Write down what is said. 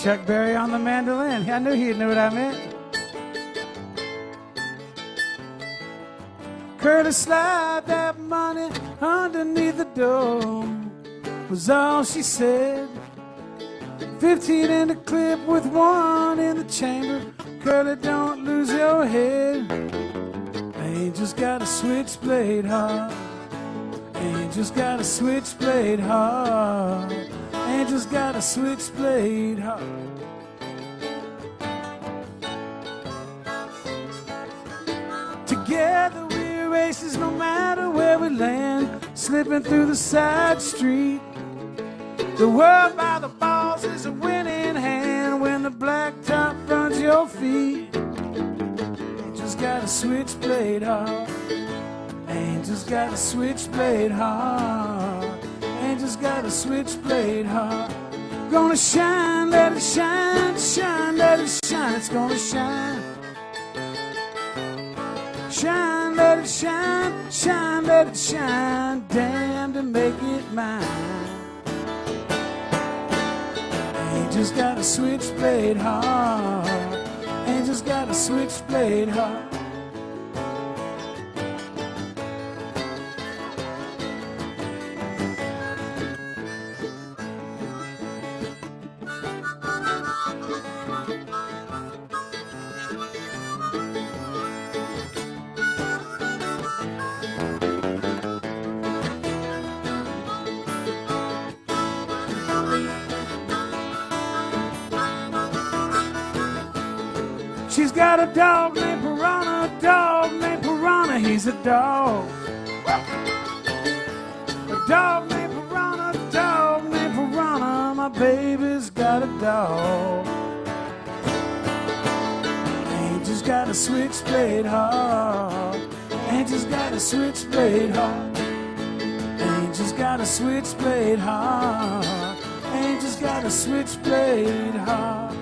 Chuck Berry on the mandolin. I knew he'd know what I meant. Curly, slide that money underneath the door, was all she said. 15 in the clip with 1 in the chamber. Curly, don't lose your head. Angel's got a switchblade heart. Angel's got a switchblade heart. Angel's got a switchblade heart. Together we're races no matter where we land, slipping through the side street. The world by the balls is a winning hand when the blacktop runs your feet. Angel's got a switchblade heart. Angel's got a switchblade heart. Angel's got a switchblade heart. Gonna shine, let it shine, shine, let it shine. It's gonna shine. Shine, let it shine, shine, let it shine. Damn to make it mine. Angel's got a switchblade heart. Angel's got a switchblade heart. She's got a dog named Piranha, a dog named Piranha, he's a dog. A dog named Piranha, a dog named Piranha, my baby's got a dog. Angel's got a switchblade heart. Angel's got a switchblade heart. Angel's got a switchblade heart. Angel's got a switchblade heart.